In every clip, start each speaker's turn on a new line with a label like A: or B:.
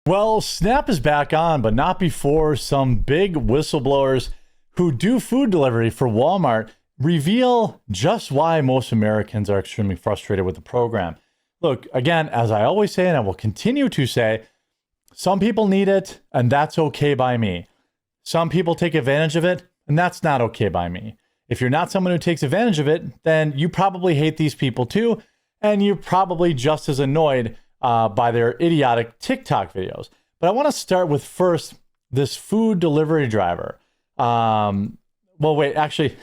A: Well, SNAP is back on, but not before some big whistleblowers who do food delivery for Walmart reveal just why most Americans are extremely frustrated with the program. Look, again, as I always say, and I will continue to say, some people need it, and that's okay by me. Some people take advantage of it, and that's not okay by me. If you're not someone who takes advantage of it, then you probably hate these people too, and you're probably just as annoyed by their idiotic TikTok videos. But I want to start with first this food delivery driver. Well, wait, actually,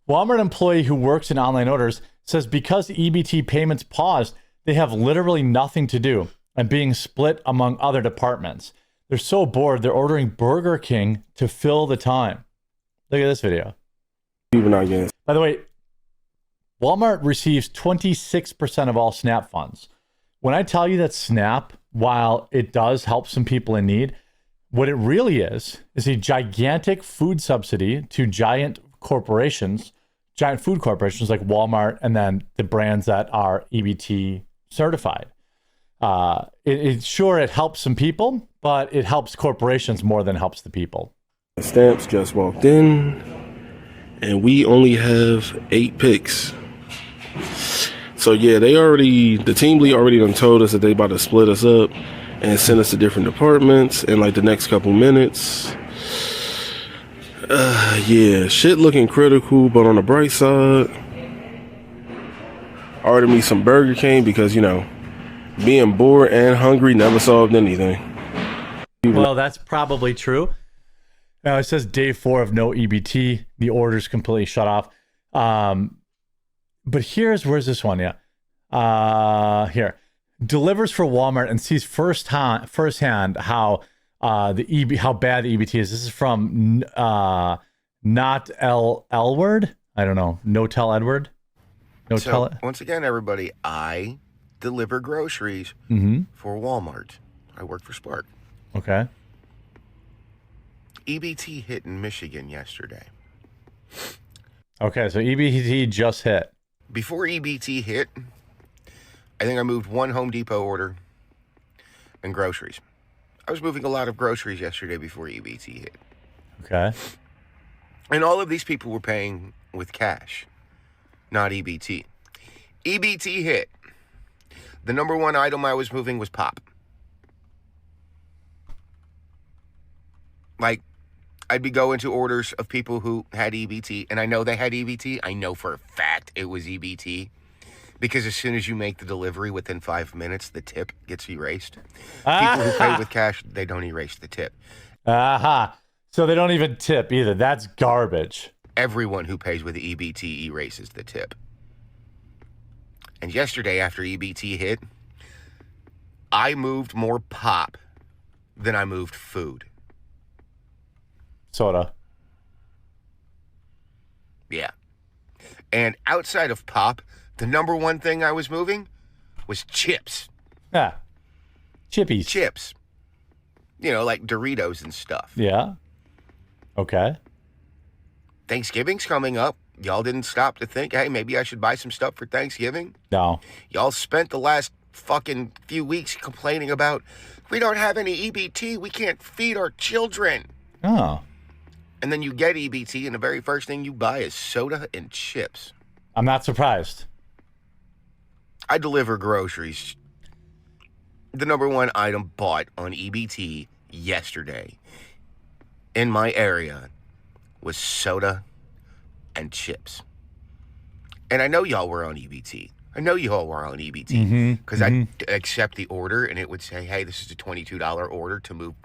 A: Walmart employee who works in online orders says because EBT payments paused, they have literally nothing to do and being split among other departments. They're so bored, they're ordering Burger King to fill the time. Look at this video.
B: Even I guess.
A: By the way, Walmart receives 26% of all SNAP funds. When I tell you that SNAP, while it does help some people in need, what it really is a gigantic food subsidy to giant corporations, giant food corporations like Walmart, and then the brands that are EBT certified. Sure, it helps some people, but it helps corporations more than it helps the people.
B: Stamps just walked in, and we only have 8 picks. So yeah, the team lead already done told us that they about to split us up and send us to different departments in like the next couple minutes. Yeah, shit looking critical, but on the bright side, I ordered me some Burger King because, you know, being bored and hungry never solved anything.
A: Well, that's probably true. Now it says day 4 of no EBT. The order's completely shut off. But where's this one? Yeah. Here. Delivers for Walmart and sees firsthand how how bad the EBT is. This is from not Elward. I don't know. No tell Edward.
C: Once again, everybody, I deliver groceries for Walmart. I work for Spark.
A: Okay.
C: EBT hit in Michigan yesterday.
A: Okay, so EBT just hit.
C: Before EBT hit, I think I moved 1 Home Depot order and groceries. I was moving a lot of groceries yesterday before EBT hit.
A: Okay.
C: And all of these people were paying with cash, not EBT. EBT hit. The number 1 item I was moving was pop. Like, I'd be going to orders of people who had EBT, and I know they had EBT. I know for a fact it was EBT. Because as soon as you make the delivery, within 5 minutes, the tip gets erased. People who pay with cash, they don't erase the tip.
A: Aha. So they don't even tip either. That's garbage.
C: Everyone who pays with EBT erases the tip. And yesterday, after EBT hit, I moved more pop than I moved food.
A: Soda.
C: Yeah. And outside of pop, the number 1 thing I was moving was chips.
A: Yeah. Chippies.
C: Chips. You know, like Doritos and stuff.
A: Yeah. Okay.
C: Thanksgiving's coming up. Y'all didn't stop to think, hey, maybe I should buy some stuff for Thanksgiving?
A: No.
C: Y'all spent the last fucking few weeks complaining about, we don't have any EBT. We can't feed our children.
A: Oh.
C: And then you get EBT, and the very first thing you buy is soda and chips.
A: I'm not surprised.
C: I deliver groceries. The number 1 item bought on EBT yesterday in my area was soda and chips. And I know y'all were on EBT. Because I'd accept the order and it would say, hey, this is a $22 order to move,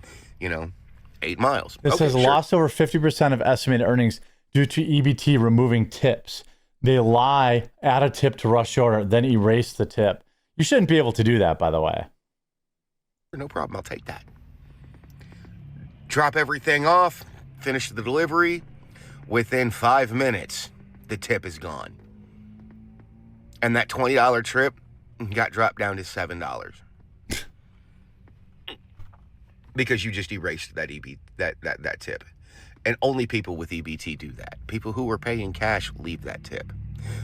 C: 8 miles.
A: It says lost over 50% of estimated earnings due to EBT removing tips. They lie, add a tip to rush order, then erase the tip. You shouldn't be able to do that, by the way.
C: No problem. I'll take that. Drop everything off, finish the delivery. Within 5 minutes, the tip is gone. And that $20 trip got dropped down to $7. Because you just erased that that tip. And only people with EBT do that. People who are paying cash leave that tip.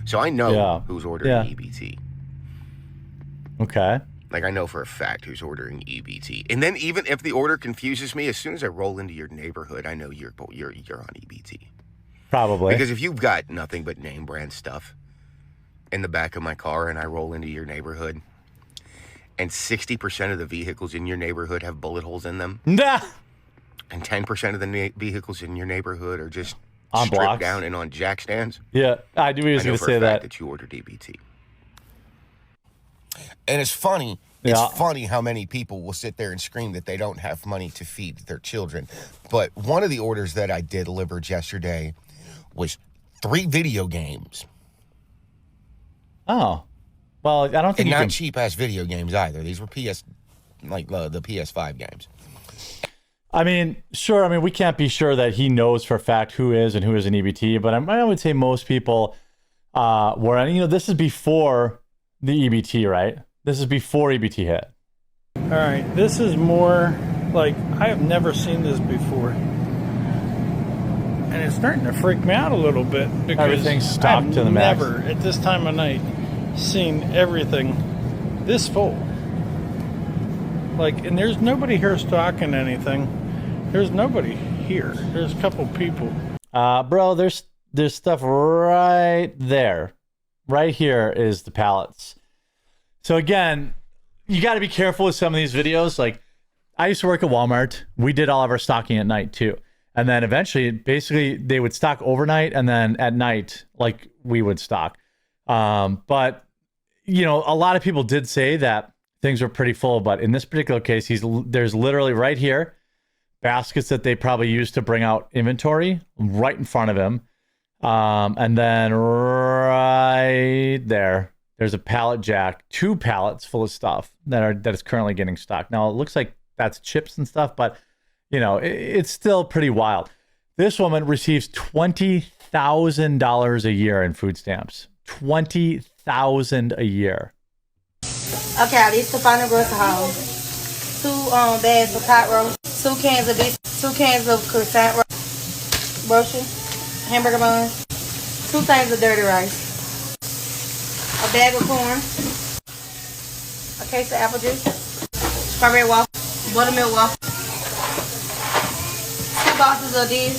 C: So I know who's ordering EBT.
A: Okay.
C: Like, I know for a fact who's ordering EBT. And then even if the order confuses me, as soon as I roll into your neighborhood, I know you're on EBT.
A: Probably.
C: Because if you've got nothing but name brand stuff in the back of my car and I roll into your neighborhood and 60% of the vehicles in your neighborhood have bullet holes in them,
A: Nah.
C: and 10% of the vehicles in your neighborhood are just
A: On
C: stripped
A: blocks.
C: down and on jack stands,
A: Yeah, I knew he was
C: I know
A: going to
C: for
A: say
C: a fact
A: that.
C: that you ordered EBT. And it's funny.
A: Yeah.
C: It's funny how many people will sit there and scream that they don't have money to feed their children. But one of the orders that I did delivered yesterday was 3 video games.
A: Oh, well, I don't think
C: And
A: you
C: not
A: can.
C: cheap-ass video games either. These were the PS5 games.
A: I mean, sure. I mean, we can't be sure that he knows for a fact who is and who is an EBT, but I would say most people were. And this is before the EBT, right? This is before EBT hit.
D: All right, this is more like I have never seen this before. And it's starting to freak me out a little bit because
A: Everything's stocked to the max.
D: I've never, at this time of night, seen everything this full. Like, and there's nobody here stocking anything. There's nobody here. There's a couple people.
A: Bro, there's stuff right there. Right here is the pallets. So again, you got to be careful with some of these videos. Like, I used to work at Walmart. We did all of our stocking at night too. And then eventually, basically, they would stock overnight, and then at night, like, we would stock. But, a lot of people did say that things were pretty full. But in this particular case, there's literally right here baskets that they probably used to bring out inventory right in front of him. And then right there's a pallet jack, 2 pallets full of stuff that is currently getting stocked. Now, it looks like that's chips and stuff, but it's still pretty wild. This woman receives $20,000 a year in food stamps. $20,000 a year.
E: Okay, I need to find a grocery haul. 2 bags of pot roast, 2 cans of beef, 2 cans of croissant roasting, hamburger buns, 2 things of dirty rice, a bag of corn, a case of apple juice, strawberry waffle, buttermilk waffle, 2 boxes of these,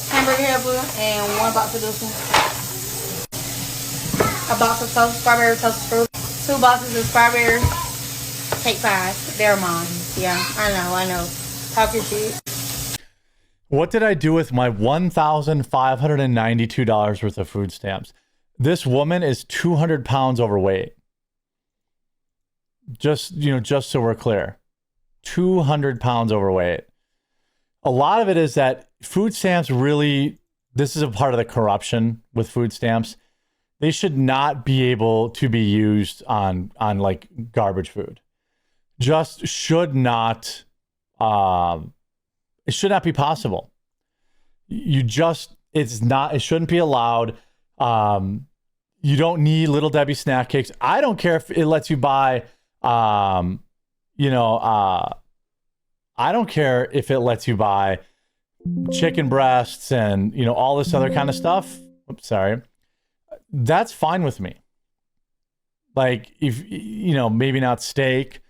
E: hamburger helper, and 1 box of this one. A box of toast, strawberry toasted fruit, 2 boxes of strawberry cake pies. They're mine. Yeah, I know. Talking shit.
A: What did I do with my $1,592 worth of food stamps? This woman is 200 pounds overweight. Just so we're clear. 200 pounds overweight. A lot of it is that food stamps really, this is a part of the corruption with food stamps. They should not be able to be used on like garbage food. Just should not, it should not be possible. It shouldn't be allowed. You don't need Little Debbie snack cakes. I don't care if it lets you buy, I don't care if it lets you buy chicken breasts and, all this other kind of stuff. Oops, sorry. That's fine with me. Like, if, maybe not steak.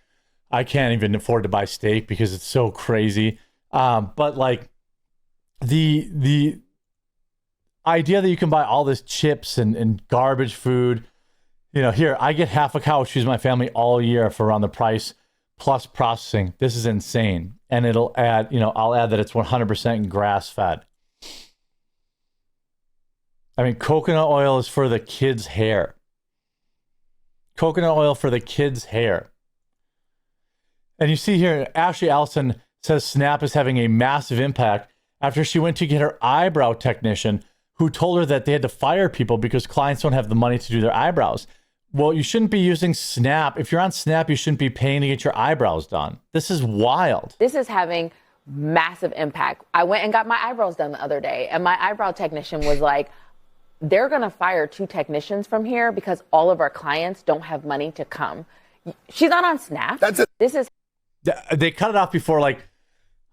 A: I can't even afford to buy steak because it's so crazy. But like the idea that you can buy all this chips and garbage food, here, I get half a cow, choose my family all year for around the price plus processing. This is insane. And it'll add, I'll add that it's 100% grass fed. I mean, coconut oil is for the kids' hair. Coconut oil for the kids' hair. And you see here, Ashley Allison says Snap is having a massive impact after she went to get her eyebrow technician who told her that they had to fire people because clients don't have the money to do their eyebrows. Well, you shouldn't be using Snap. If you're on Snap, you shouldn't be paying to get your eyebrows done. This is wild.
F: This is having massive impact. I went and got my eyebrows done the other day, and my eyebrow technician was like, they're going to fire 2 technicians from here because all of our clients don't have money to come. She's not on Snap.
C: That's it.
F: This is.
A: They cut it off before. Like,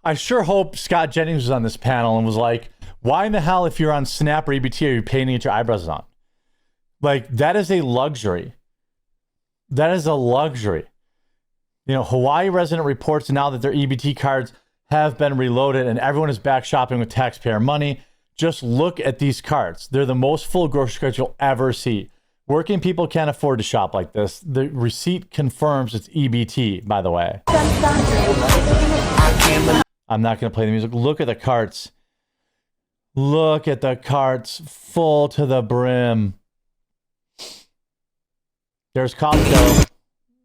A: I sure hope Scott Jennings was on this panel and was like, why in the hell, if you're on Snap or EBT, are you paying to get your eyebrows done? Like, that is a luxury. That is a luxury. You know, Hawaii resident reports now that their EBT cards have been reloaded and everyone is back shopping with taxpayer money. Just look at these carts. They're the most full grocery carts you'll ever see. Working people can't afford to shop like this. The receipt confirms it's EBT, by the way. I'm not going to play the music. Look at the carts. Look at the carts full to the brim. There's Costco.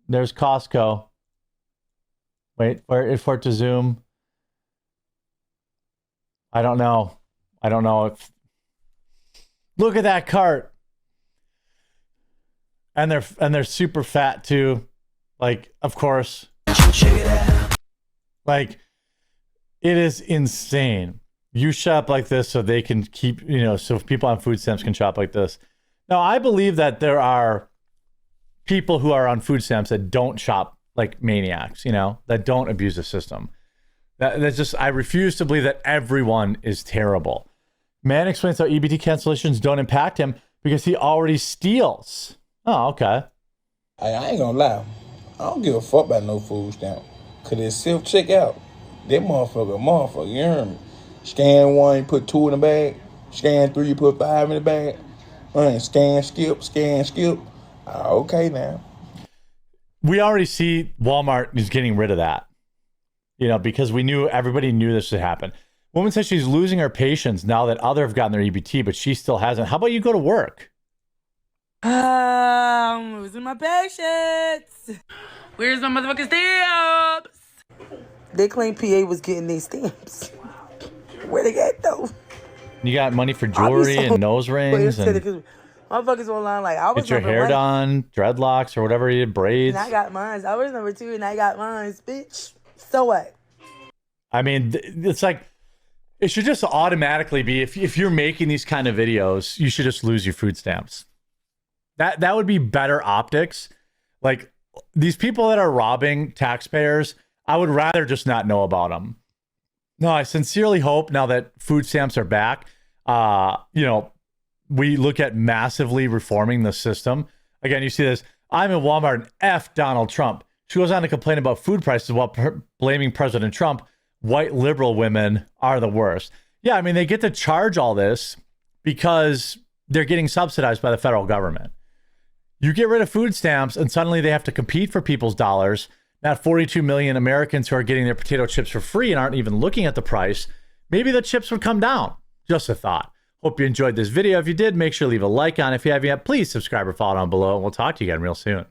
A: There's Costco. Wait for it to zoom. I don't know. I don't know if. Look at that cart. And they're super fat too. Like, of course. Like, it is insane. You shop like this so they can keep, so people on food stamps can shop like this. Now, I believe that there are people who are on food stamps that don't shop like maniacs, that don't abuse the system. That's just, I refuse to believe that everyone is terrible. Man explains how EBT cancellations don't impact him because he already steals. Oh, okay.
G: I ain't gonna lie. I don't give a fuck about no food stamp. Cause it's self-checkout. That motherfucker, you hear me? Scan 1, you put 2 in the bag. Scan 3, you put 5 in the bag. Scan, skip. Okay now.
A: We already see Walmart is getting rid of that. Because everybody knew this would happen. Woman says she's losing her patience now that other have gotten their EBT, but she still hasn't. How about you go to work?
H: I'm losing my patience. Where's my motherfucking stamps? They claim PA was getting these stamps. Where they at though?
A: You got money for jewelry and nose rings and
H: motherfuckers online like I was
A: get your hair done, dreadlocks or whatever you did, braids.
H: And I got mine. I was number 2 and I got mine, bitch. So what?
A: I mean, it's like it should just automatically be if you're making these kind of videos, you should just lose your food stamps. That would be better optics. Like these people that are robbing taxpayers, I would rather just not know about them. No, I sincerely hope now that food stamps are back, we look at massively reforming the system. Again, you see this. I'm in Walmart and F Donald Trump. She goes on to complain about food prices while blaming President Trump. White liberal women are the worst. Yeah, I mean, they get to charge all this because they're getting subsidized by the federal government. You get rid of food stamps and suddenly they have to compete for people's dollars. Not 42 million Americans who are getting their potato chips for free and aren't even looking at the price. Maybe the chips would come down. Just a thought. Hope you enjoyed this video. If you did, make sure to leave a like on it. If you haven't yet, please subscribe or follow down below, and we'll talk to you again real soon.